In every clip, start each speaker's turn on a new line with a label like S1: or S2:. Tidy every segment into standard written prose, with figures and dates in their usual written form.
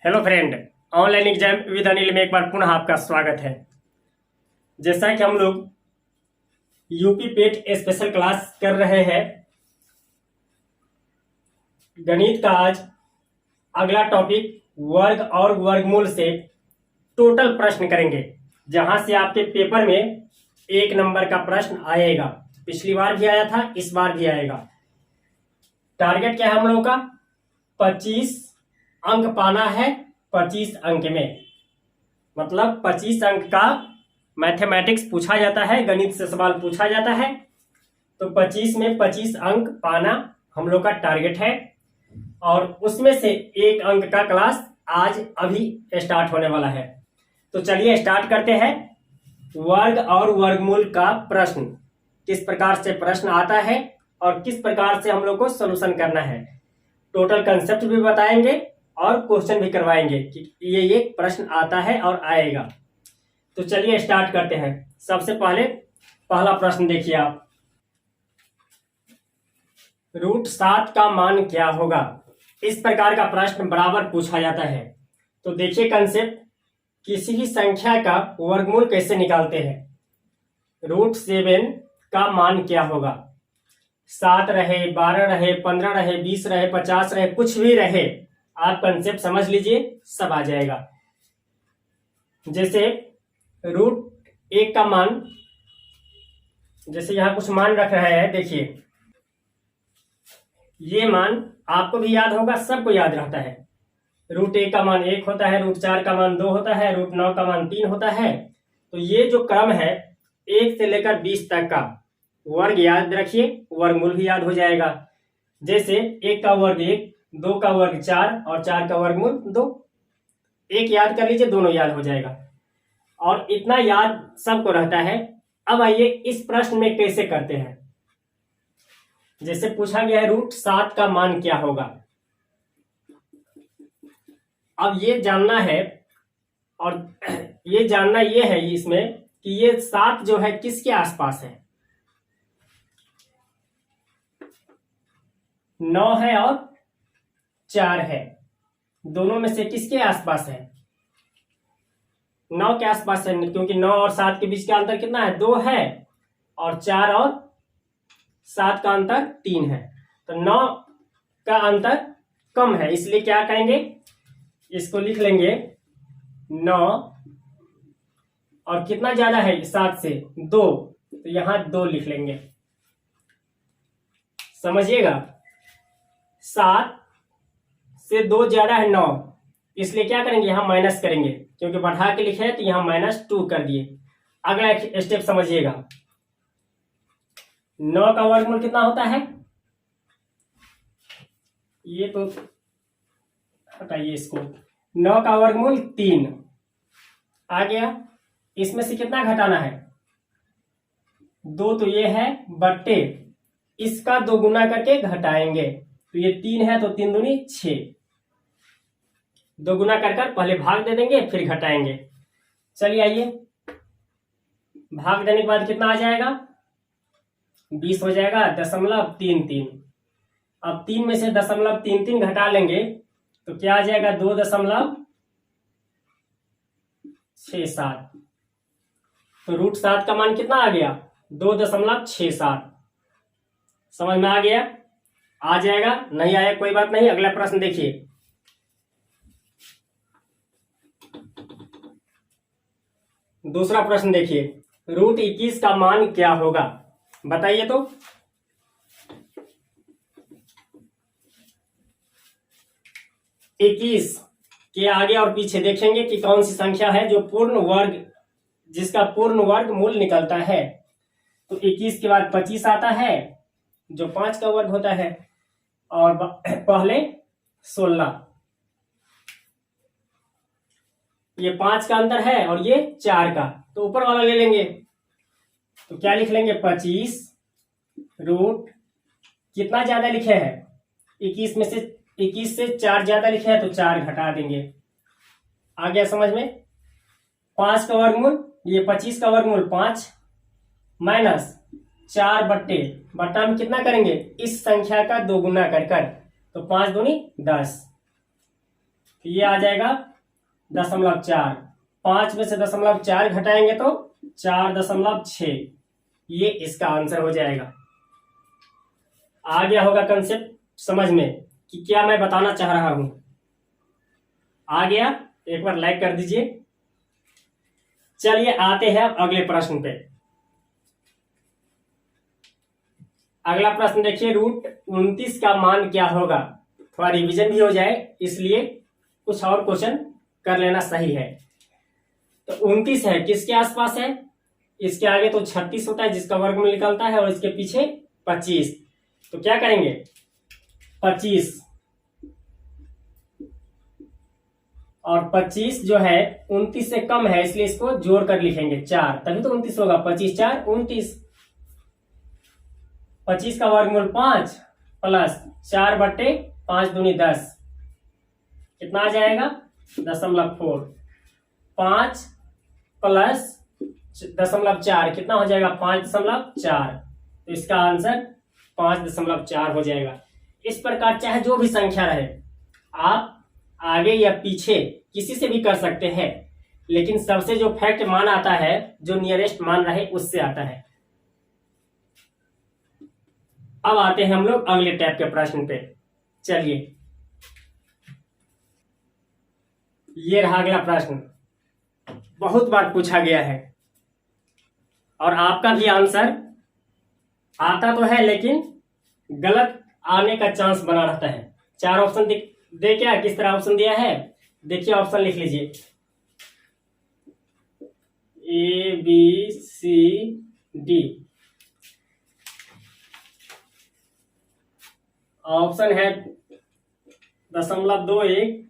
S1: Hello friend, online exam with Anil में एक बार पुनः आपका स्वागत है। जैसा कि हम लोग यूपी पेट स्पेशल क्लास कर रहे हैं, गणित का आज अगला टॉपिक वर्ग और वर्गमूल से टोटल प्रश्न करेंगे, जहां से आपके पेपर में 1 नंबर का प्रश्न आएगा। पिछली बार भी आया था, इस बार भी आएगा। टारगेट क्या है हम लोगों का? 25 अंक पाना है 25 अंक में, मतलब 25 अंक का मैथमेटिक्स पूछा जाता है, गणित से सवाल पूछा जाता है। तो 25 में 25 अंक पाना हम लोग का टारगेट है, और उसमें से 1 अंक का क्लास आज अभी स्टार्ट होने वाला है। तो चलिए स्टार्ट करते हैं। वर्ग और वर्गमूल का प्रश्न, किस प्रकार से प्रश्न आता है और किस प्रकार से हम लोग को सॉल्यूशन करना है, टोटल कंसेप्ट भी बताएंगे और क्वेश्चन भी करवाएंगे कि ये प्रश्न आता है और आएगा। तो चलिए स्टार्ट करते हैं। सबसे पहले पहला प्रश्न देखिए आप, √7 का मान क्या होगा? इस प्रकार का प्रश्न बराबर पूछा जाता है। तो देखिए कंसेप्ट, किसी भी संख्या का वर्गमूल कैसे निकालते हैं। √7 का मान क्या होगा? 7 रहे, 12 रहे, 15 रहे, 20 रहे, 50 रहे, कुछ भी रहे, आप कंसेप्ट समझ लीजिए, सब आ जाएगा। जैसे √1 का मान, जैसे यहां कुछ मान रख रहे हैं, देखिए ये मान आपको भी याद होगा, सबको याद रहता है। √1 का मान 1 होता है, √4 का मान 2 होता है, √9 का मान 3 होता है। तो ये जो क्रम है 1 से लेकर 20 तक का वर्ग याद रखिए, वर्गमूल भी याद हो जाएगा। जैसे 1 का वर्ग 1, 2 का वर्ग 4 और 4 का वर्गमूल 2। 1 याद कर लीजिए, दोनों याद हो जाएगा, और इतना याद सबको रहता है। अब आइए इस प्रश्न में कैसे करते हैं। जैसे पूछा गया है √7 का मान क्या होगा। अब ये जानना है, और ये जानना ये है इसमें कि ये 7 जो है किसके आसपास है। 9 है और 4 है, दोनों में से किसके आसपास है? 9 के आसपास है, क्योंकि 9 और 7 के बीच का अंतर कितना है? 2 है, और 4 और 7 का अंतर 3 है। तो 9 का अंतर कम है, इसलिए क्या करेंगे, इसको लिख लेंगे 9, और कितना ज्यादा है 7 से? 2, तो यहां 2 लिख लेंगे। समझिएगा, 7 से 2 ज्यादा है 9, इसलिए क्या करेंगे, यहां माइनस करेंगे, क्योंकि बढ़ा के लिखे हैं तो यहां -2 कर दिए। अगला स्टेप समझिएगा, 9 का वर्गमूल कितना होता है? ये तो हटाइए इसको। 9 का वर्गमूल 3 आ गया। इसमें से कितना घटाना है? 2, तो ये है बट्टे, इसका 2 गुना करके घटाएंगे, तो ये 3 है, तो 3 दूनी 6। 2 गुना कर पहले भाग दे देंगे, फिर घटाएंगे। चलिए आइए, भाग देने के बाद कितना आ जाएगा? 20 हो जाएगा, 0.33। अब 3 में से 0.33 घटा लेंगे तो क्या आ जाएगा? 2.67। तो √7 का मान कितना आ गया? 2.67। समझ में आ गया? आ जाएगा, नहीं आया कोई बात नहीं। अगला प्रश्न देखिए, दूसरा प्रश्न देखिए, √21 का मान क्या होगा? बताइए तो। √21 के आगे और पीछे देखेंगे कि कौन सी संख्या है जो पूर्ण वर्ग, जिसका पूर्ण वर्ग मूल निकलता है। तो 21 के बाद 25 आता है, जो 5 का वर्ग होता है, और पहले 16, ये 5 का अंतर है और ये 4 का, तो ऊपर वाला ले लेंगे। तो क्या लिख लेंगे? 25 रूट कितना ज्यादा लिखे हैं? 21 में से 21 से 4 ज्यादा लिखे हैं, तो 4 घटा देंगे। आ गया समझ में? 5 का वर्गमूल, ये 25 का वर्गमूल 5 माइनस 4 बट्टे, बट्टा में कितना करेंगे? इस संख्या का 2 गुना कर, तो 5 दूनी 10। तो ये आ जाएगा 0.4। 5 में से 0.4 घटाएंगे तो 4.6। ये इसका आंसर हो जाएगा। आ गया होगा कंसेप्ट समझ में कि क्या मैं बताना चाह रहा हूं। आ गया? एक बार लाइक कर दीजिए। चलिए आते हैं अब अगले प्रश्न पे। अगला प्रश्न देखिए, √29 का मान क्या होगा। थोड़ा रिवीजन भी हो जाए, इसलिए कुछ और क्वेश्चन कर लेना सही है। तो 29 है, किसके आसपास है? इसके आगे तो 36 होता है जिसका वर्गमूल निकलता है, और इसके पीछे 25। तो क्या करेंगे, 25 और 25 जो है 29 से कम है, इसलिए इसको जोड़ कर लिखेंगे 4, तभी तो 29 होगा। 25 4 29। 25 का वर्गमूल 5 प्लस 4/5 दूनी 10, कितना आ जाएगा 0.4। 5 प्लस 0.4 कितना हो जाएगा 5.4। तो इसका आंसर 5.4 हो जाएगा। इस प्रकार चाहे जो भी संख्या रहे, आप आगे या पीछे किसी से भी कर सकते हैं, लेकिन सबसे जो फैक्ट मान आता है, जो नियरेस्ट मान रहे उससे आता है। अब आते हैं हम लोग अगले टाइप के प्रश्न पे। चलिए, ये रहा अगला प्रश्न। बहुत बार पूछा गया है और आपका भी आंसर आता तो है, लेकिन गलत आने का चांस बना रहता है। 4 ऑप्शन दे क्या, किस तरह ऑप्शन दिया है देखिए। ऑप्शन लिख लीजिए, ABCD। ऑप्शन है 0.21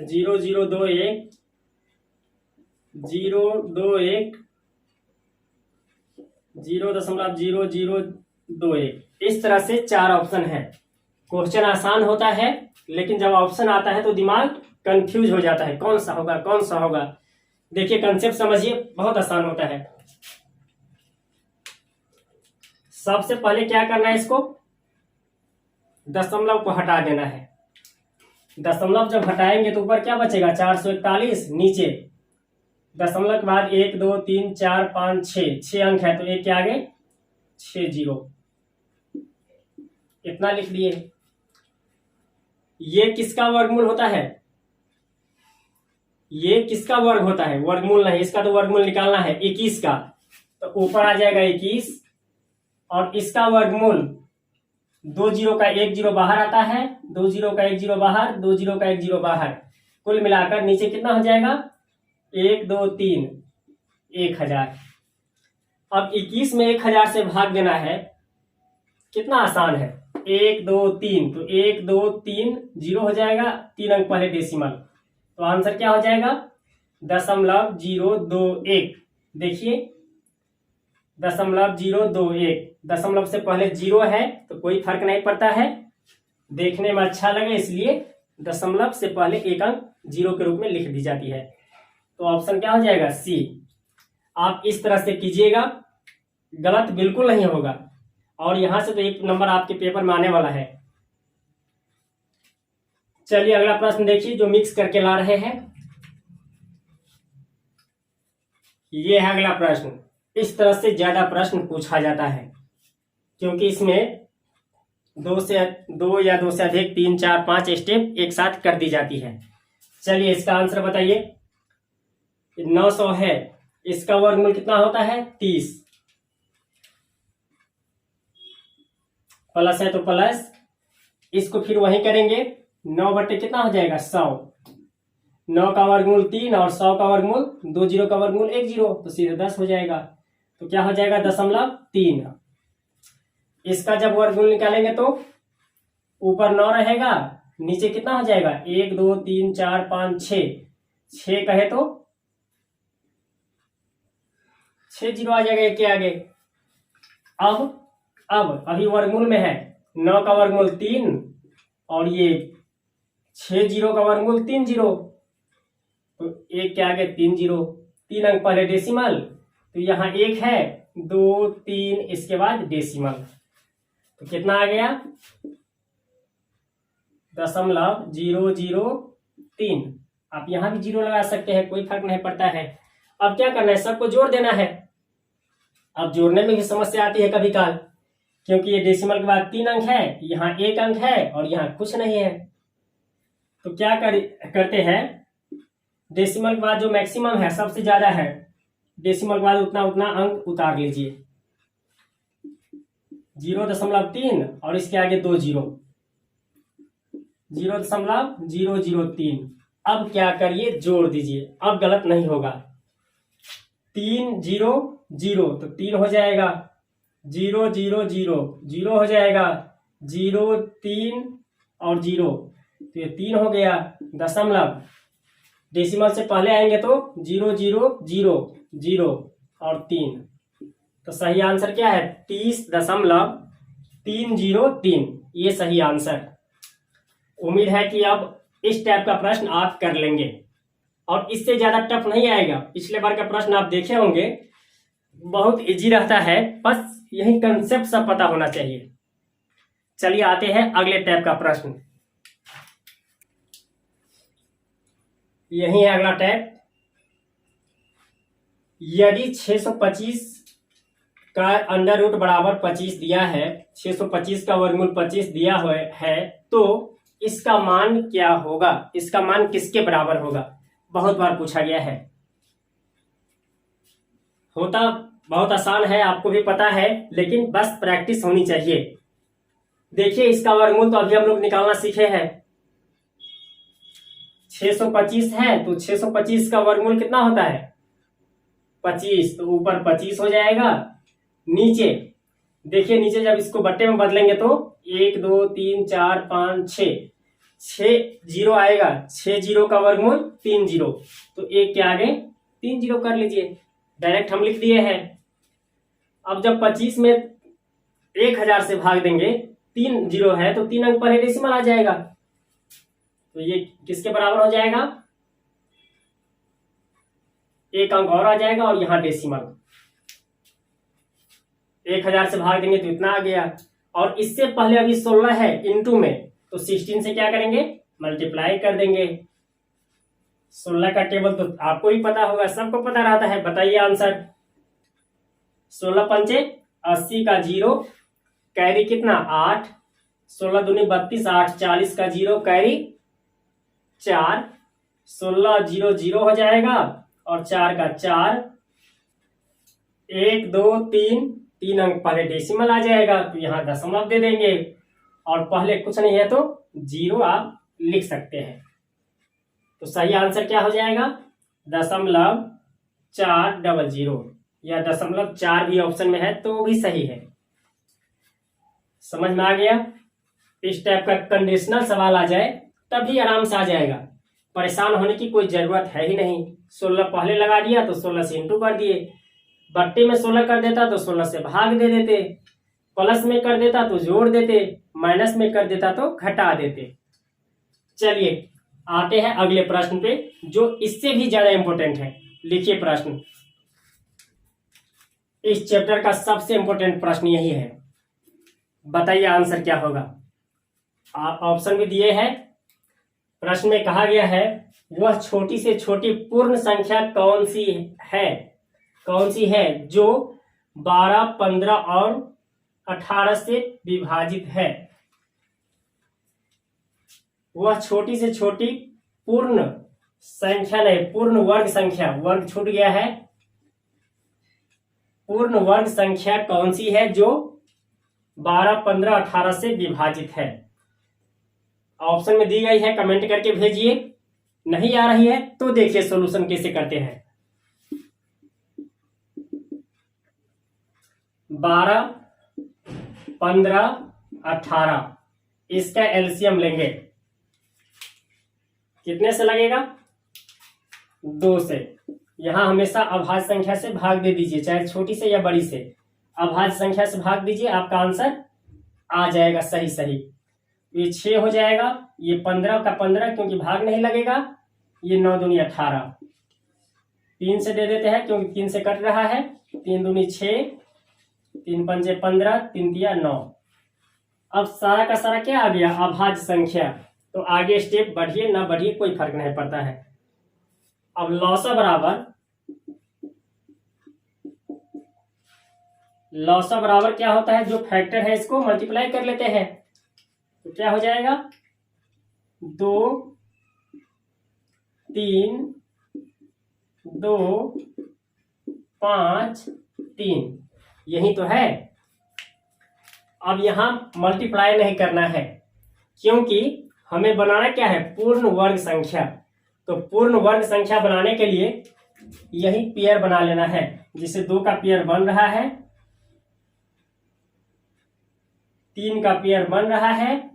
S1: 0021 021 0.0021। इस तरह से 4 ऑप्शन है। क्वेश्चन आसान होता है, लेकिन जब ऑप्शन आता है तो दिमाग कंफ्यूज हो जाता है, कौन सा होगा कौन सा होगा। देखिए कंसेप्ट समझिए, बहुत आसान होता है। सबसे पहले क्या करना है, इसको दशमलव को हटा देना है। दशमलव जब हटाएंगे तो ऊपर क्या बचेगा 441, नीचे दशमलव के बाद 1 2 3 4 5 6 अंक है, तो एक के आगे 6 0, इतना लिख दिए। ये किसका वर्गमूल होता है, ये किसका वर्ग होता है, वर्गमूल नहीं, इसका तो वर्गमूल निकालना है 21 का। तो ऊपर आ जाएगा 21, और इसका वर्गमूल 2 0 का 1 0 बाहर आता है, 2 0 का 1 0 बाहर, 2 0 का 1 0 बाहर, कुल मिलाकर नीचे कितना हो जाएगा 1 2 3 1000। अब 21 में 1000 से भाग देना है, कितना आसान है, 1 2 3, तो 1 2 3 0 हो जाएगा, 3 अंक पहले डेसिमल, तो आंसर क्या हो जाएगा 0.021। देखिए 0.021, दशमलव से पहले 0 है तो कोई फर्क नहीं पड़ता है, देखने में अच्छा लगे इसलिए दशमलव से पहले एक अंक 0 के रूप में लिख दी जाती है। तो ऑप्शन क्या हो जाएगा सी। आप इस तरह से कीजिएगा, गलत बिल्कुल नहीं होगा, और यहां से तो 1 नंबर आपके पेपर में आने वाला है। चलिए अगला प्रश्न देखिए, जो मिक्स करके ला रहे हैं। ये है अगला प्रश्न। इस तरह से ज्यादा प्रश्न पूछा जाता है, क्योंकि इसमें 2 या 2 से अधिक 3 4 5 स्टेप एक साथ कर दी जाती है। चलिए इसका आंसर बताइए। 900 है, इसका वर्गमूल कितना होता है 30, प्लस है तो प्लस, इसको फिर वही करेंगे 9 बटे कितना हो जाएगा 100। 9 का वर्गमूल 3 और 100 का वर्गमूल 2 0 का वर्गमूल 1 0, तो सीधे 10 हो जाएगा। तो क्या हो जाएगा 0.3। इसका जब वर्गमूल निकालेंगे तो ऊपर 9 रहेगा, नीचे कितना हो जाएगा 1 2 3 4 5 6 कहे तो 6 0 आ जाएगा एक के आगे। अब अभी वर्गमूल में है, 9 का वर्गमूल 3 और ये 6 0 का वर्गमूल 3 0, तो एक के आगे 3 0, 3 अंक पहले डेसिमल, तो यहाँ 1 है 2 3, इसके बाद डेसिमल, तो कितना आ गया 0.003। आप यहाँ भी 0 लगा सकते हैं, कोई फर्क नहीं पड़ता है। अब क्या करना है, सबको जोड़ देना है। अब जोड़ने में भी समस्या आती है कभी काल, क्योंकि ये डेसिमल के बाद 3 अंक है, यहाँ 1 अंक है और यहाँ कुछ नहीं है। तो क्या करते हैं, डेसिमल के बाद जो मैक्सिमम है, सबसे ज्यादा है, डेसिमल के बाद उतना उतना अंक उतार लीजिए। 0.3 और इसके आगे 2 0, 0.003। अब क्या करिए, जोड़ दीजिए। अब गलत नहीं होगा। 3 0 0 तो 3 हो जाएगा, 0 0 0 0 हो जाएगा, 0 3 और 0 तो ये 3 हो गया। दशमलव डेसिमल से पहले आएंगे तो 0 0 0 0 और 3। तो सही आंसर क्या है, 30.303। ये सही आंसर। उम्मीद है कि अब इस टाइप का प्रश्न आप कर लेंगे और इससे ज्यादा टफ नहीं आएगा। पिछले बार का प्रश्न आप देखे होंगे, बहुत इजी रहता है, बस यही कंसेप्ट सब पता होना चाहिए। चलिए आते हैं अगले टाइप का प्रश्न। यही है अगला टाइप। यदि 625 का अंडर रूट बराबर 25 दिया है, 625 का वर्गमूल 25 दिया हुआ है, तो इसका मान क्या होगा, इसका मान किसके बराबर होगा। बहुत बार पूछा गया है। होता बहुत आसान है, आपको भी पता है, लेकिन बस प्रैक्टिस होनी चाहिए। देखिए इसका वर्गमूल तो अभी हम लोग निकालना सीखे हैं। 625 है तो 625 का वर्गमूल कितना होता है, 25, तो ऊपर 25 हो जाएगा। नीचे देखिए, नीचे जब इसको बट्टे में बदलेंगे तो 1 2 3 4 5 6 0 आएगा। 6 0 का वर्गमूल 3 0, तो 1 के आगे 3 0 कर लीजिए, डायरेक्ट हम लिख दिए हैं। अब जब 25 में 1000 से भाग देंगे, 3 0 है तो 3 अंक पर डेसिमल आ जाएगा, तो ये किसके बराबर हो जाएगा, 1 अंक और आ जाएगा और यहाँ डेसिमल। 1000 से भाग देंगे तो इतना आ गया। और इससे पहले अभी 16 है इनटू में, तो 16 से क्या करेंगे, मल्टीप्लाई कर देंगे। 16 का टेबल तो आपको ही पता होगा, सबको पता रहता है। बताइए आंसर। 16 पंचे 80 का 0, कैरी कितना 8, 16 दूनी 32, 8 40 का 0, कैरी 4, 16 0 0 हो जाएगा और 4 का 4, 1 2 3 अंक पहले डेसिमल आ जाएगा, तो यहाँ दशमलव दे देंगे और पहले कुछ नहीं है तो 0 आप लिख सकते हैं। तो सही आंसर क्या हो जाएगा, 0.400, या 0.4 भी ऑप्शन में है तो भी सही है। समझ में आ गया। इस टाइप का कंडीशनल सवाल आ जाए तभी आराम से आ जाएगा, परेशान होने की कोई जरूरत है ही नहीं। 16 पहले लगा दिया तो 16 से इंटू कर दिए, बट्टे में 16 कर देता तो 16 से भाग दे देते, प्लस में कर देता तो जोड़ देते, माइनस में कर देता तो घटा देते। चलिए आते हैं अगले प्रश्न पे, जो इससे भी ज्यादा इंपॉर्टेंट है। लिखिए प्रश्न, इस चैप्टर का सबसे इंपॉर्टेंट प्रश्न यही है। बताइए आंसर क्या होगा। आप ऑप्शन भी दिए हैं। प्रश्न में कहा गया है, वह छोटी से छोटी पूर्ण संख्या कौन सी है जो 12, 15 और 18 से विभाजित है। वह छोटी से छोटी पूर्ण संख्या नहीं, पूर्ण वर्ग संख्या, वर्ग छूट गया है, पूर्ण वर्ग संख्या कौन सी है जो 12, 15, 18 से विभाजित है। ऑप्शन में दी गई है, कमेंट करके भेजिए। नहीं आ रही है तो देखिए सॉल्यूशन कैसे करते हैं। 12, 15, 18, इसका एलसीएम लेंगे, कितने से लगेगा, 2 से। यहां हमेशा अभाज्य संख्या से भाग दे दीजिए, चाहे छोटी से या बड़ी से, अभाज्य संख्या से भाग दीजिए, आपका आंसर आ जाएगा सही। ये 6 हो जाएगा, ये 15 का 15 क्योंकि भाग नहीं लगेगा, ये 9 दूनी 18, 3 से दे देते हैं क्योंकि 3 से कट रहा है, 3 दूनी 6, 3 पंजे 15, 3 तिया 9। अब सारा का सारा क्या आ गया, अभाज्य संख्या, तो आगे स्टेप बढ़िए ना बढ़िए कोई फर्क नहीं पड़ता है। अब लौसा बराबर क्या होता है, जो फैक्टर है इसको मल्टीप्लाई कर लेते हैं। तो क्या हो जाएगा, 2 3 2 5 3, यही तो है। अब यहां मल्टीप्लाई नहीं करना है क्योंकि हमें बनाना क्या है, पूर्ण वर्ग संख्या। तो पूर्ण वर्ग संख्या बनाने के लिए यही पेयर बना लेना है, जिसे 2 का पेयर बन रहा है, 3 का पेयर बन रहा है,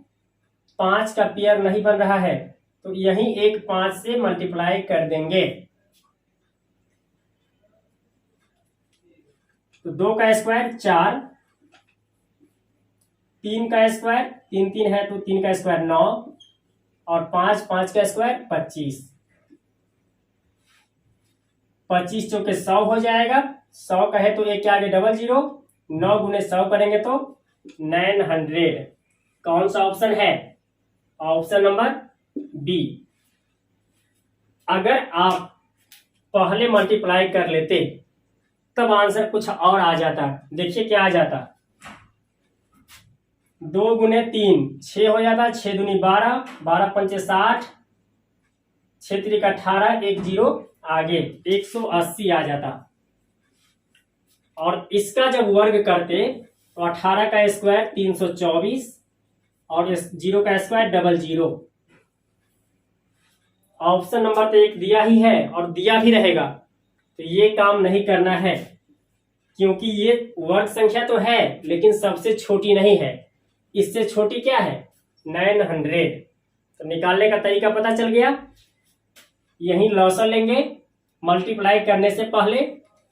S1: 5 का पेयर नहीं बन रहा है। तो यही एक 5 से मल्टीप्लाई कर देंगे। तो 2 का स्क्वायर 4, 3 का स्क्वायर 3 3 है तो 3 का स्क्वायर 9, और 5 5 का स्क्वायर 25। 25 चौके 100 हो जाएगा। 100 का है तो एक के आगे डबल 0, 9 गुने 100 करेंगे तो 900। कौन सा ऑप्शन है, ऑप्शन नंबर बी। अगर आप पहले मल्टीप्लाई कर लेते तब आंसर कुछ और आ जाता। देखिए क्या आ जाता, 2 गुने 3 6 हो जाता, 6 दूनी 12, 12 पंचे 60, 6 3 का 18, 1 0 आगे 180 आ जाता। और इसका जब वर्ग करते तो 18 का स्क्वायर 324 और 0 का स्क्वायर डबल 0। ऑप्शन नंबर तो एक दिया ही है और दिया भी रहेगा, तो ये काम नहीं करना है क्योंकि ये वर्ग संख्या तो है लेकिन सबसे छोटी नहीं है। इससे छोटी क्या है, 900। तो निकालने का तरीका पता चल गया। यही लॉसर लेंगे, मल्टीप्लाई करने से पहले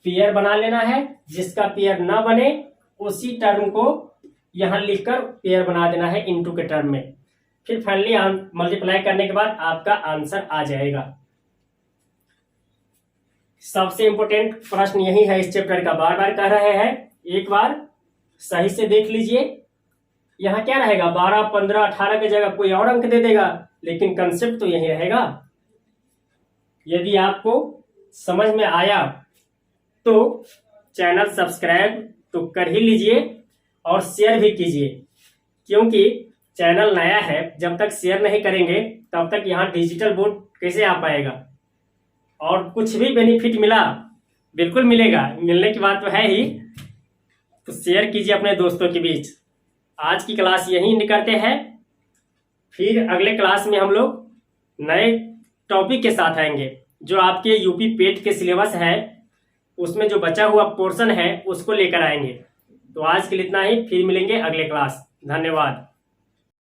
S1: पेयर बना लेना है, जिसका पेयर ना बने उसी टर्म को यहां लिखकर पेयर बना देना है इनटू के टर्म में। फिर फाइनली मल्टीप्लाई करने के बाद आपका आंसर आ जाएगा। सबसे इंपॉर्टेंट प्रश्न यही है इस चैप्टर का, बार बार कह रहे हैं, एक बार सही से देख लीजिए। यहाँ क्या रहेगा, 12 15 18 की जगह कोई और अंक दे देगा, लेकिन कंसेप्ट तो यही रहेगा। यदि आपको समझ में आया तो चैनल सब्सक्राइब तो कर ही लीजिए और शेयर भी कीजिए, क्योंकि चैनल नया है, जब तक शेयर नहीं करेंगे तब तक यहाँ डिजिटल बोर्ड कैसे आ पाएगा। और कुछ भी बेनिफिट मिला, बिल्कुल मिलेगा, मिलने की बात तो है ही, तो शेयर कीजिए अपने दोस्तों के बीच। आज की क्लास यहीं करते हैं, फिर अगले क्लास में हम लोग नए टॉपिक के साथ आएंगे। जो आपके यूपी पेट के सिलेबस है उसमें जो बचा हुआ पोर्शन है उसको लेकर आएंगे। तो आज के लिए इतना ही, फिर मिलेंगे अगले क्लास। धन्यवाद।